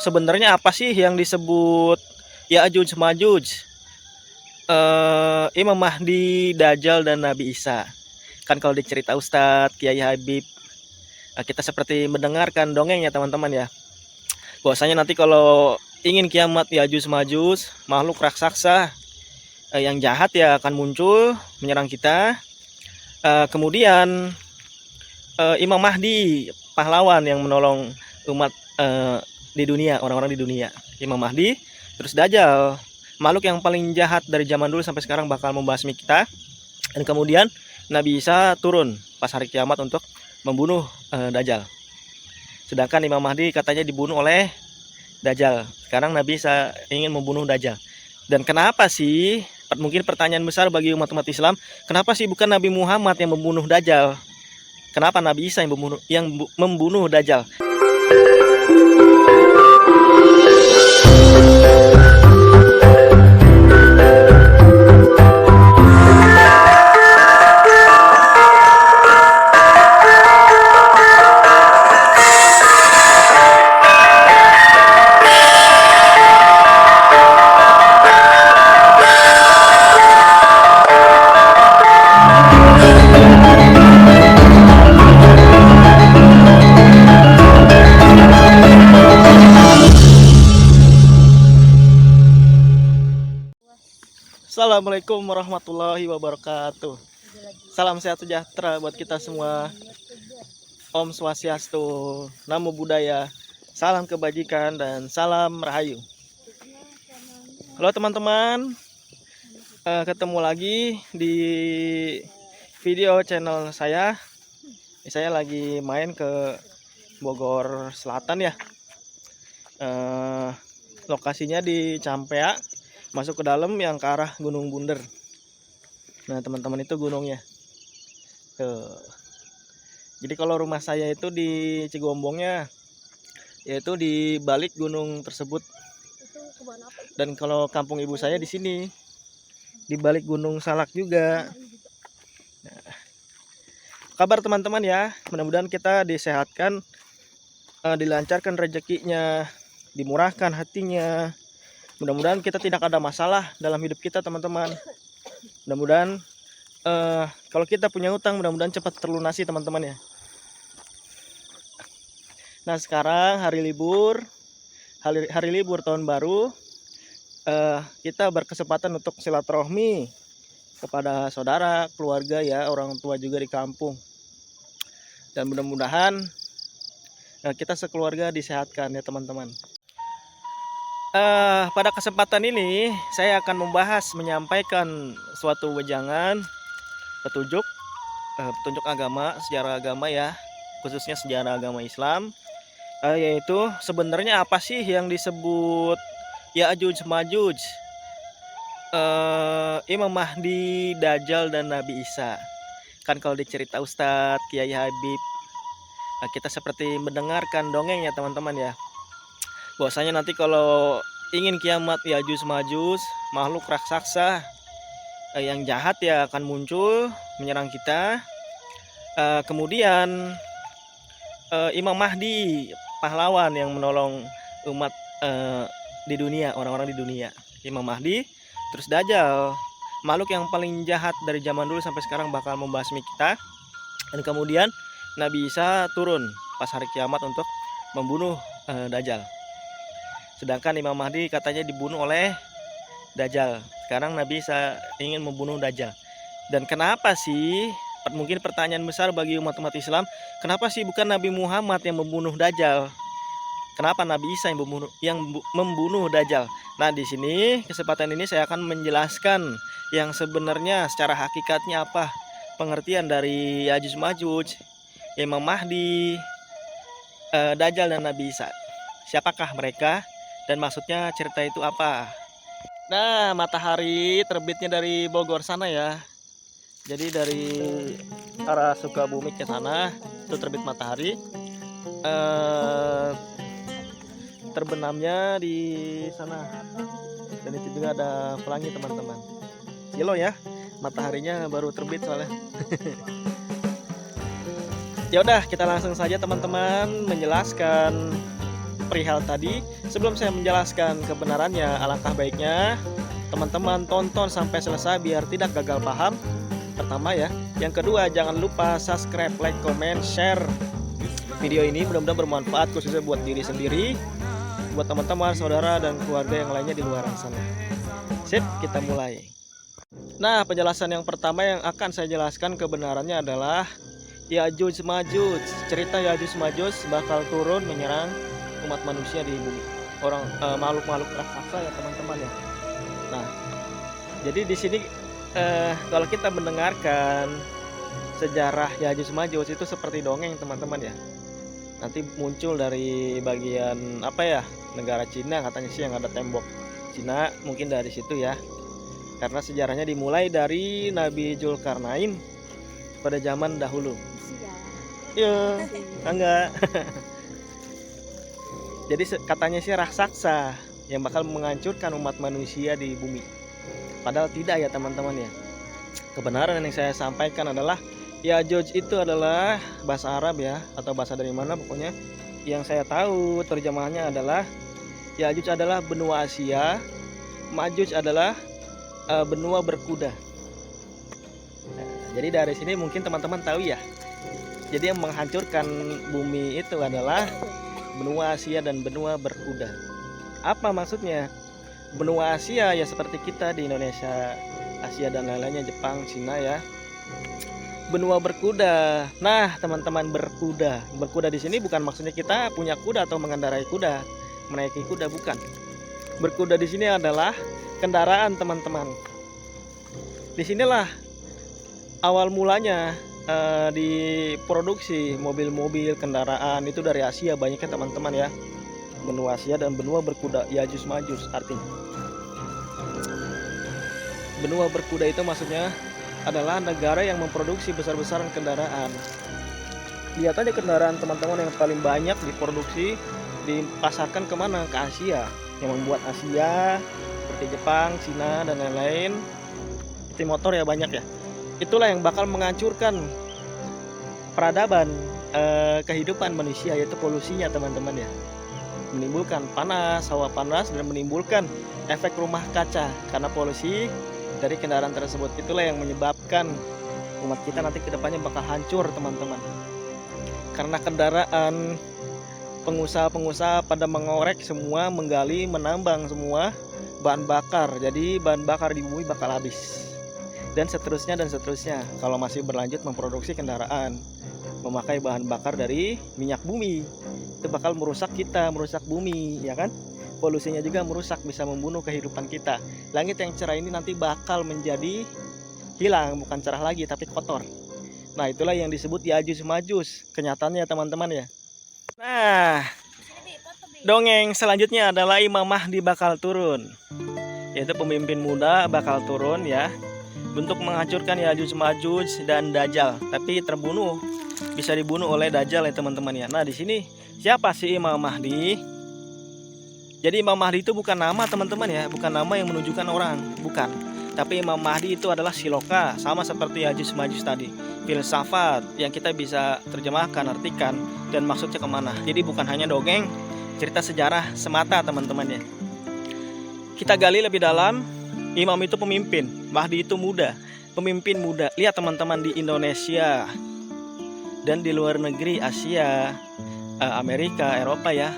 sebenarnya apa sih yang disebut Ya'juj Ma'juj? Imam Mahdi, Dajjal, dan Nabi Isa. Kan kalau dicerita Ustadz Kiai Habib, kita seperti mendengarkan dongeng ya teman-teman ya. Bahwasanya nanti kalau ingin kiamat Ya'juj Ma'juj, makhluk raksasa yang jahat ya akan muncul menyerang kita. Kemudian Imam Mahdi, pahlawan yang menolong umat di dunia, orang-orang di dunia. Imam Mahdi, terus Dajjal, makhluk yang paling jahat dari zaman dulu sampai sekarang bakal membasmi kita. Dan kemudian Nabi Isa turun pas hari kiamat untuk membunuh Dajjal. Sedangkan Imam Mahdi katanya dibunuh oleh Dajjal. Sekarang Nabi Isa ingin membunuh Dajjal. Dan kenapa sih? Mungkin pertanyaan besar bagi umat-umat Islam, kenapa sih bukan Nabi Muhammad yang membunuh Dajjal? Kenapa Nabi Isa yang membunuh Dajjal? Assalamualaikum warahmatullahi wabarakatuh. Salam sehat sejahtera buat kita semua. Om Swastiastu, Namo Buddhaya, salam kebajikan dan salam rahayu. Halo teman-teman, ketemu lagi di video channel saya. Saya lagi main ke Bogor Selatan ya. Lokasinya di Campea, masuk ke dalam yang ke arah Gunung Bunder. Nah teman-teman, itu gunungnya tuh. Jadi kalau rumah saya itu di Cigombongnya, yaitu di balik gunung tersebut. Dan kalau kampung ibu saya di sini, di balik Gunung Salak juga. Nah, kabar teman-teman ya, mudah-mudahan kita disehatkan, dilancarkan rezekinya, dimurahkan hatinya. Mudah-mudahan kita tidak ada masalah dalam hidup kita teman-teman. Mudah-mudahan kalau kita punya utang, mudah-mudahan cepat terlunasi teman-teman ya. Nah sekarang hari libur tahun baru, kita berkesempatan untuk silaturahmi kepada saudara, keluarga ya, orang tua juga di kampung. Dan mudah-mudahan kita sekeluarga disehatkan ya teman-teman. Pada kesempatan ini saya akan menyampaikan suatu wejangan petunjuk agama, sejarah agama ya, khususnya sejarah agama Islam, yaitu sebenarnya apa sih yang disebut Ya'juj Ma'juj, Imam Mahdi, Dajjal, dan Nabi Isa. Kan kalau dicerita Ustadz Kiai Habib, kita seperti mendengarkan dongeng ya teman-teman ya. Bahwasanya nanti kalau ingin kiamat Ya'juj Ma'juj, makhluk raksasa yang jahat ya akan muncul menyerang kita. Kemudian Imam Mahdi, pahlawan yang menolong umat di dunia, orang-orang di dunia. Imam Mahdi, terus Dajjal, makhluk yang paling jahat dari zaman dulu sampai sekarang bakal membasmi kita. Dan kemudian Nabi Isa turun pas hari kiamat untuk membunuh Dajjal. Sedangkan Imam Mahdi katanya dibunuh oleh Dajjal. Sekarang Nabi Isa ingin membunuh Dajjal. Dan kenapa sih? Mungkin pertanyaan besar bagi umat-umat Islam, kenapa sih bukan Nabi Muhammad yang membunuh Dajjal? Kenapa Nabi Isa yang membunuh Dajjal? Nah, di sini kesempatan ini saya akan menjelaskan yang sebenarnya secara hakikatnya apa pengertian dari Ya'juj Ma'juj, Imam Mahdi, Dajjal, dan Nabi Isa. Siapakah mereka? Dan maksudnya cerita itu apa? Nah, matahari terbitnya dari Bogor sana ya. Jadi dari arah Sukabumi ke sana itu terbit matahari. Terbenamnya di sana. Dan itu juga ada pelangi teman-teman. Kilo ya, mataharinya baru terbit soalnya. Ya udah, kita langsung saja teman-teman menjelaskan perihal tadi. Sebelum saya menjelaskan kebenarannya, alangkah baiknya teman-teman tonton sampai selesai biar tidak gagal paham. Pertama ya. Yang kedua, jangan lupa subscribe, like, comment, share video ini. Mudah-mudahan bermanfaat khususnya buat diri sendiri, buat teman-teman, saudara, dan keluarga yang lainnya di luar sana. Sip, kita mulai. Nah, penjelasan yang pertama yang akan saya jelaskan kebenarannya adalah Ya'juj Ma'juj. Cerita Ya'juj Ma'juj bakal turun menyerang umat manusia di bumi. Makhluk-makhluk raksasa ya teman-teman ya. Nah, jadi di sini kalau kita mendengarkan sejarah Ya'juj Ma'juj itu seperti dongeng teman-teman ya. Nanti muncul dari bagian apa ya, negara Cina katanya sih, yang ada tembok Cina, mungkin dari situ ya. Karena sejarahnya dimulai dari Nabi Zulkarnain pada zaman dahulu. Iya, enggak. Jadi katanya sih raksasa yang bakal menghancurkan umat manusia di bumi. Padahal tidak ya teman-teman ya. Kebenaran yang saya sampaikan adalah Ya'juj itu adalah bahasa Arab ya, atau bahasa dari mana pokoknya. Yang saya tahu terjemahannya adalah Ya'juj adalah benua Asia, Ma'juj adalah benua berkuda. Nah, jadi dari sini mungkin teman-teman tahu ya. Jadi yang menghancurkan bumi itu adalah benua Asia dan benua berkuda. Apa maksudnya? Benua Asia ya seperti kita di Indonesia, Asia dan lain-lainnya, Jepang, Cina ya. Benua berkuda. Nah, teman-teman, berkuda. Berkuda di sini bukan maksudnya kita punya kuda atau mengendarai kuda, menaiki kuda, bukan. Berkuda di sini adalah kendaraan, teman-teman. Disinilah awal mulanya diproduksi mobil-mobil, kendaraan itu dari Asia banyaknya teman-teman ya. Benua Asia dan benua berkuda, Ya'juj Ma'juj artinya. Benua berkuda itu maksudnya adalah negara yang memproduksi besar-besaran kendaraan. Lihat aja kendaraan teman-teman yang paling banyak diproduksi, dipasarkan kemana? Ke Asia. Yang membuat Asia seperti Jepang, Cina, dan lain-lain. Seperti motor ya banyak ya. Itulah yang bakal menghancurkan peradaban kehidupan manusia, yaitu polusinya teman-teman ya. Menimbulkan panas, hawa panas, dan menimbulkan efek rumah kaca karena polusi dari kendaraan tersebut. Itulah yang menyebabkan umat kita nanti kedepannya bakal hancur teman-teman. Karena kendaraan, pengusaha-pengusaha pada mengorek semua, menggali, menambang semua bahan bakar. Jadi bahan bakar di bumi bakal habis. Dan seterusnya dan seterusnya. Kalau masih berlanjut memproduksi kendaraan, memakai bahan bakar dari minyak bumi, itu bakal merusak kita, merusak bumi, ya kan? Polusinya juga merusak, bisa membunuh kehidupan kita. Langit yang cerah ini nanti bakal menjadi hilang, bukan cerah lagi tapi kotor. Nah, itulah yang disebut Ya'juj Ma'juj kenyataannya teman-teman ya. Nah, dongeng selanjutnya adalah Imam Mahdi bakal turun, yaitu pemimpin muda bakal turun ya, untuk menghancurkan Ya'juj Ma'juj dan Dajjal. Tapi terbunuh, bisa dibunuh oleh Dajjal ya teman-teman ya. Nah, di sini siapa sih Imam Mahdi? Jadi Imam Mahdi itu bukan nama teman-teman ya, bukan nama yang menunjukkan orang, bukan. Tapi Imam Mahdi itu adalah siloka, sama seperti Ya'juj Ma'juj tadi. Filsafat yang kita bisa terjemahkan, artikan, dan maksudnya kemana. Jadi bukan hanya dongeng, cerita sejarah semata teman-teman ya. Kita gali lebih dalam. Imam itu pemimpin, Mahdi itu muda, pemimpin muda. Lihat teman-teman, di Indonesia dan di luar negeri, Asia, Amerika, Eropa ya.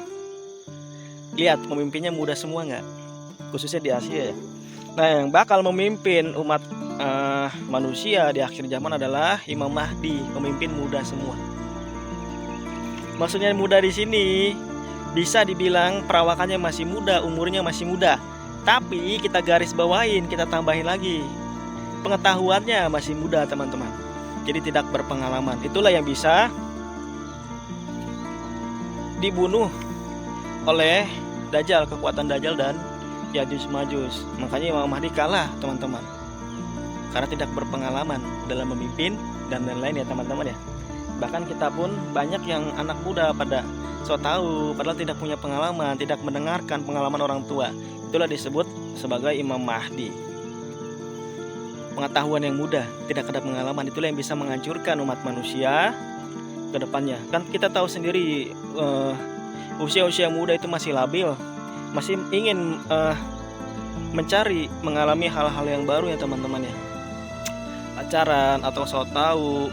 Lihat pemimpinnya muda semua nggak? Khususnya di Asia ya. Nah, yang bakal memimpin umat manusia di akhir zaman adalah Imam Mahdi, pemimpin muda semua. Maksudnya muda di sini bisa dibilang perawakannya masih muda, umurnya masih muda. Tapi kita garis bawahin, kita tambahin lagi, pengetahuannya masih muda teman-teman. Jadi tidak berpengalaman. Itulah yang bisa dibunuh oleh Dajjal, kekuatan Dajjal dan Ya'juj Ma'juj. Makanya Imam Mahdi kalah teman-teman, karena tidak berpengalaman dalam memimpin dan lain-lain ya teman-teman ya. Bahkan kita pun banyak yang anak muda pada so tahu, padahal tidak punya pengalaman, tidak mendengarkan pengalaman orang tua. Itulah disebut sebagai Imam Mahdi. Pengetahuan yang mudah, tidak ada pengalaman, itulah yang bisa menghancurkan umat manusia ke depannya. Kan kita tahu sendiri usia-usia muda itu masih labil, masih ingin mencari, mengalami hal-hal yang baru ya teman-teman ya. Pacaran atau so tahu,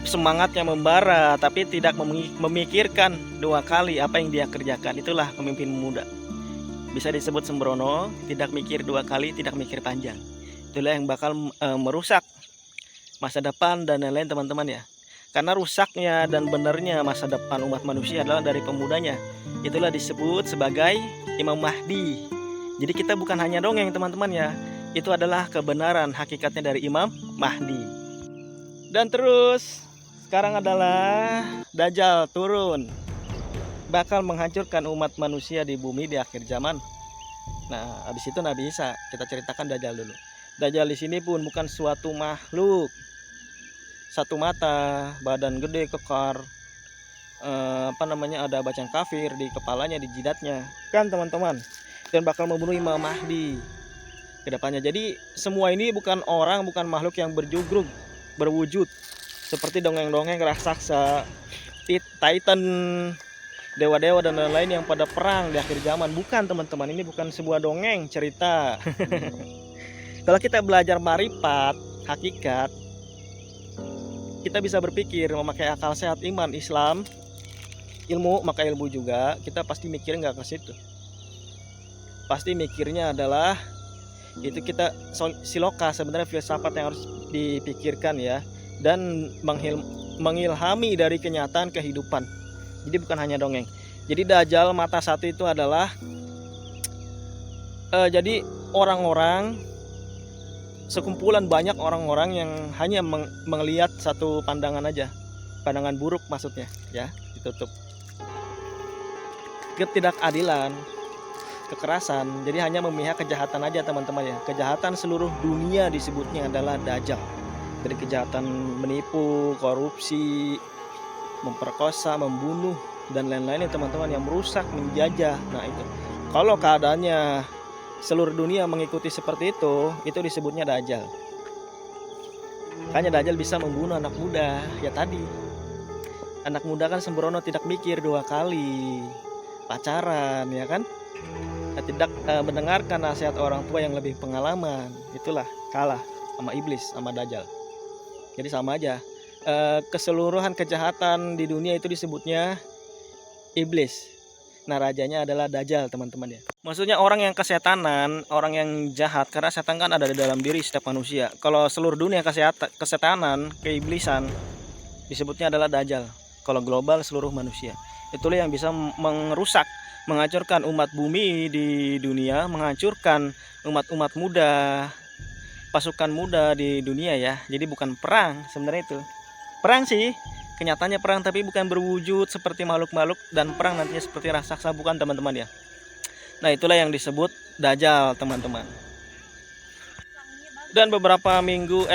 semangatnya membara tapi tidak memikirkan dua kali apa yang dia kerjakan. Itulah pemimpin muda. Bisa disebut sembrono, tidak mikir dua kali, tidak mikir panjang. Itulah yang bakal merusak masa depan dan lain-lain teman-teman ya. Karena rusaknya dan benarnya masa depan umat manusia adalah dari pemudanya. Itulah disebut sebagai Imam Mahdi. Jadi kita bukan hanya dongeng teman-teman ya. Itu adalah kebenaran hakikatnya dari Imam Mahdi. Dan terus sekarang adalah Dajjal turun, bakal menghancurkan umat manusia di bumi di akhir zaman. Nah, habis itu Nabi Isa, kita ceritakan Dajjal dulu. Dajjal di sini pun bukan suatu makhluk. Satu mata, badan gede, kekar, ada bacang kafir di kepalanya, di jidatnya, kan teman-teman. Dan bakal membunuh Imam Mahdi ke depannya. Jadi semua ini bukan orang, bukan makhluk yang berjugrug, berwujud seperti dongeng-dongeng raksasa, Titan, dewa-dewa dan lain-lain yang pada perang di akhir zaman. Bukan teman-teman, ini bukan sebuah dongeng cerita. Kalau kita belajar marifat, hakikat, kita bisa berpikir memakai akal sehat, iman, Islam, ilmu, maka ilmu juga. Kita pasti mikir nggak ke situ. Pasti mikirnya adalah itu kita siloka, sebenarnya filsafat yang harus dipikirkan ya, dan mengilhami dari kenyataan kehidupan. Jadi bukan hanya dongeng. Jadi Dajjal mata satu itu adalah jadi orang-orang, sekumpulan banyak orang-orang yang hanya melihat satu pandangan aja, pandangan buruk maksudnya ya, ditutup. Ketidakadilan, kekerasan, jadi hanya memihak kejahatan aja teman-teman ya. Kejahatan seluruh dunia disebutnya adalah Dajjal. Dari kejahatan menipu, korupsi, memperkosa, membunuh dan lain-lain ya teman-teman, yang merusak, menjajah. Nah itu, kalau keadaannya seluruh dunia mengikuti seperti itu disebutnya Dajjal. Makanya Dajjal bisa membunuh anak muda ya tadi. Anak muda kan sembrono, tidak mikir dua kali, pacaran ya kan, tidak mendengarkan nasihat orang tua yang lebih pengalaman. Itulah kalah sama iblis, sama Dajjal. Jadi sama aja, keseluruhan kejahatan di dunia itu disebutnya iblis. Nah rajanya adalah Dajjal teman-teman ya. Maksudnya orang yang kesetanan, orang yang jahat, karena setan kan ada di dalam diri setiap manusia. Kalau seluruh dunia kesetanan, keiblisan, disebutnya adalah Dajjal. Kalau global seluruh manusia, itulah yang bisa merusak, menghancurkan umat bumi di dunia, menghancurkan umat-umat muda, pasukan muda di dunia ya. Jadi bukan perang sebenarnya itu. Perang sih, kenyataannya perang, tapi bukan berwujud seperti makhluk-makhluk, dan perang nantinya seperti raksasa, bukan teman-teman ya. Nah itulah yang disebut Dajjal teman-teman. Dan beberapa minggu,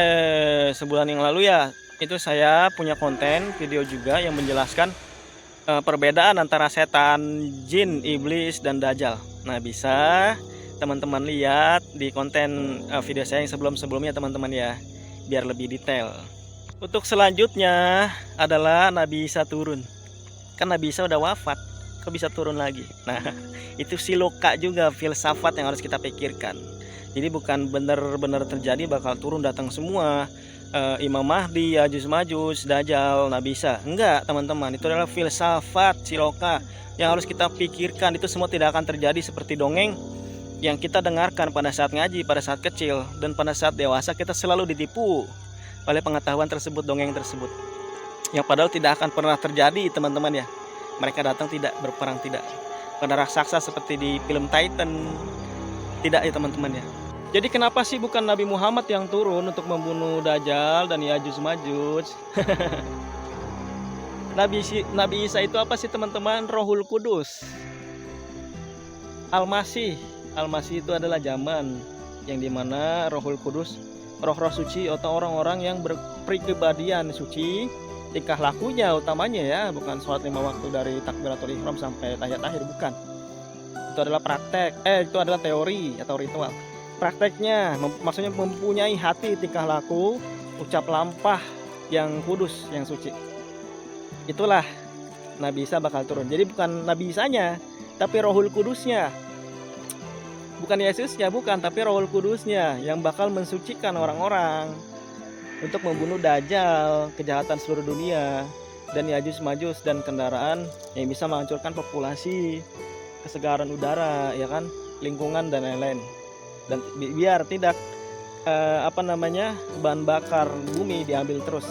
sebulan yang lalu ya, itu saya punya konten video juga yang menjelaskan perbedaan antara setan, jin, iblis, dan Dajjal. Nah bisa teman-teman lihat di konten video saya yang sebelum-sebelumnya teman-teman ya, biar lebih detail. Untuk selanjutnya adalah Nabi Isa turun. Kan Nabi Isa udah wafat, kok bisa turun lagi? Nah itu siloka juga, filsafat yang harus kita pikirkan. Jadi bukan benar-benar terjadi bakal turun datang semua Imam Mahdi, Ya'juj Ma'juj, Dajjal, Nabi Isa. Enggak teman-teman, itu adalah filsafat siloka yang harus kita pikirkan. Itu semua tidak akan terjadi seperti dongeng yang kita dengarkan pada saat ngaji, pada saat kecil, dan pada saat dewasa kita selalu ditipu oleh pengetahuan tersebut, dongeng tersebut, yang padahal tidak akan pernah terjadi teman-teman ya. Mereka datang tidak, berperang tidak, pada raksasa seperti di film Titan, tidak ya teman-teman ya. Jadi kenapa sih bukan Nabi Muhammad yang turun untuk membunuh Dajjal dan Ya'juj Ma'juj? Nabi Isa itu apa sih teman-teman? Rohul Kudus, Al-Masih itu adalah zaman yang dimana Rohul Kudus, roh-roh suci atau orang-orang yang berpribadian suci, tingkah lakunya utamanya ya, bukan sholat 5 waktu dari takbiratul ihram sampai tahiyat akhir, bukan. Itu adalah praktek, itu adalah teori atau ritual. Prakteknya maksudnya mempunyai hati, tingkah laku, ucap lampah yang kudus, yang suci. Itulah Nabi Isa bakal turun. Jadi bukan Nabi Isanya, tapi Rohul Kudusnya. Bukan Yesusnya, bukan, tapi Rohul Kudusnya yang bakal mensucikan orang-orang untuk membunuh Dajjal, kejahatan seluruh dunia, dan Yajuj Majus dan kendaraan yang bisa menghancurkan populasi, kesegaran udara, ya kan, lingkungan dan lain-lain. Dan biar tidak bahan bakar bumi diambil terus,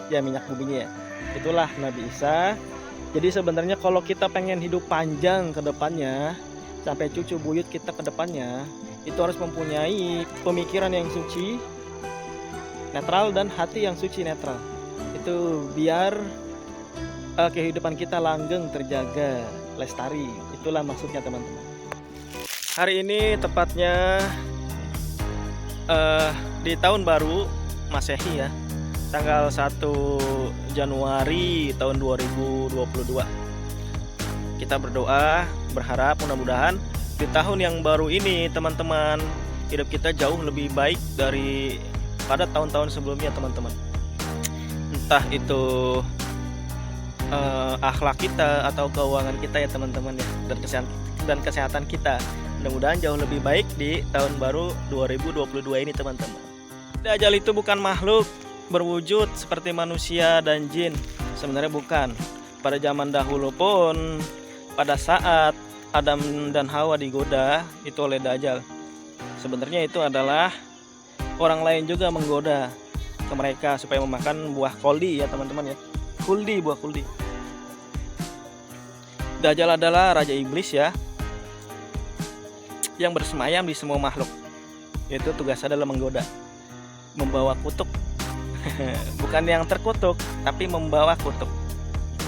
ya minyak buminya ya. Itulah Nabi Isa. Jadi sebenarnya kalau kita pengen hidup panjang ke depannya, sampai cucu buyut kita ke depannya, itu harus mempunyai pemikiran yang suci, netral, dan hati yang suci netral. Itu biar kehidupan kita langgeng, terjaga, lestari. Itulah maksudnya teman-teman. Hari ini tepatnya di tahun baru Masehi ya, tanggal 1 Januari tahun 2022. Kita berdoa, berharap mudah-mudahan di tahun yang baru ini teman-teman, hidup kita jauh lebih baik dari pada tahun-tahun sebelumnya teman-teman. Entah itu akhlak kita atau keuangan kita ya teman-teman ya, dan kesehatan kita. Mudah-mudahan jauh lebih baik di tahun baru 2022 ini teman-teman. Dajjal itu bukan makhluk berwujud seperti manusia dan jin. Sebenarnya bukan. Pada zaman dahulu pun, pada saat Adam dan Hawa digoda itu oleh Dajjal, sebenarnya itu adalah orang lain juga menggoda ke mereka supaya memakan buah khuldi ya teman-teman ya. Khuldi, buah khuldi. Dajjal adalah raja iblis ya, yang bersemayam di semua makhluk. Itu tugasnya adalah menggoda, membawa kutuk. Bukan yang terkutuk, tapi membawa kutuk.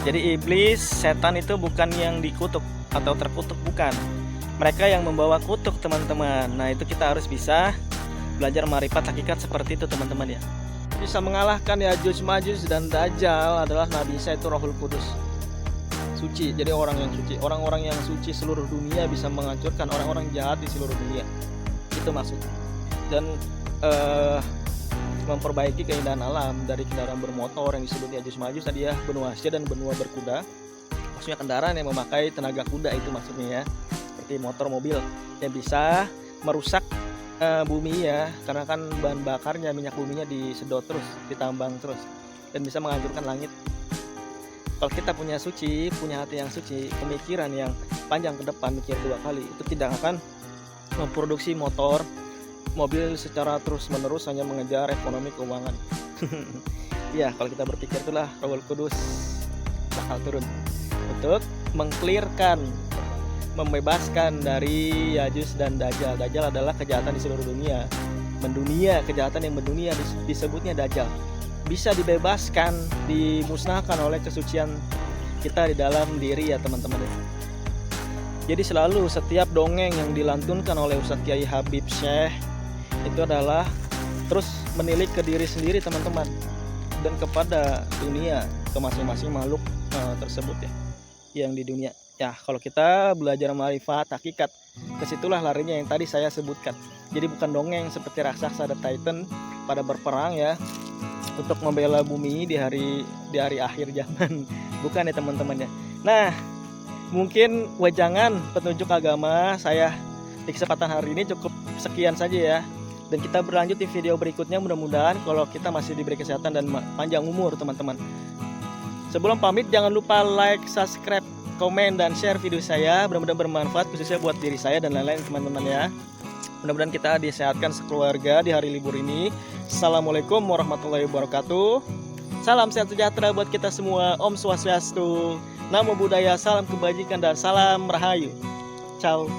Jadi iblis, setan itu bukan yang dikutuk atau terkutuk, bukan. Mereka yang membawa kutuk teman-teman. Nah itu kita harus bisa belajar marifat hakikat seperti itu teman-teman ya. Bisa mengalahkan Yajuj Majuj dan Dajjal adalah Nabi Isa, itu Rohul Kudus, suci. Jadi orang yang suci, orang-orang yang suci seluruh dunia bisa menghancurkan orang-orang jahat di seluruh dunia. Itu maksudnya. Dan memperbaiki keindahan alam dari kendaraan bermotor yang disebut Yajuj Majuj tadi ya, benua Asia dan benua berkuda. Maksudnya kendaraan yang memakai tenaga kuda, itu maksudnya ya, seperti motor, mobil yang bisa merusak bumi ya, karena kan bahan bakarnya, minyak buminya disedot terus, ditambang terus, dan bisa menghancurkan langit. Kalau kita punya suci, punya hati yang suci, pemikiran yang panjang ke depan, mikir 2 kali, itu tidak akan memproduksi motor, mobil secara terus menerus hanya mengejar ekonomi keuangan. Ya kalau kita berpikir itulah Rohul Kudus bakal turun untuk mengklirkan, membebaskan dari Yajuj dan Dajjal. Dajjal adalah kejahatan di seluruh dunia, mendunia, kejahatan yang mendunia, disebutnya Dajjal. Bisa dibebaskan, dimusnahkan oleh kesucian kita di dalam diri ya teman-teman. Jadi selalu setiap dongeng yang dilantunkan oleh Ustadz Kiai Habib Syekh itu adalah terus menilik ke diri sendiri teman-teman, dan kepada dunia, ke masing-masing makhluk tersebut ya, yang di dunia ya. Kalau kita belajar marifat hakikat, kesitulah larinya yang tadi saya sebutkan. Jadi bukan dongeng seperti raksasa The Titan pada berperang ya untuk membela bumi di hari akhir zaman. Bukan ya teman-teman ya. Nah mungkin wejangan petunjuk agama saya di kesempatan hari ini cukup sekian saja ya. Dan kita berlanjut di video berikutnya, mudah-mudahan kalau kita masih diberi kesehatan dan panjang umur teman-teman. Sebelum pamit jangan lupa like, subscribe, komen, dan share video saya. Mudah-mudahan bermanfaat khususnya buat diri saya dan lain-lain teman-teman ya. Mudah-mudahan kita disehatkan sekeluarga di hari libur ini. Assalamualaikum warahmatullahi wabarakatuh. Salam sehat sejahtera buat kita semua. Om Swastiastu, Namo Buddhaya, salam kebajikan dan salam rahayu. Ciao.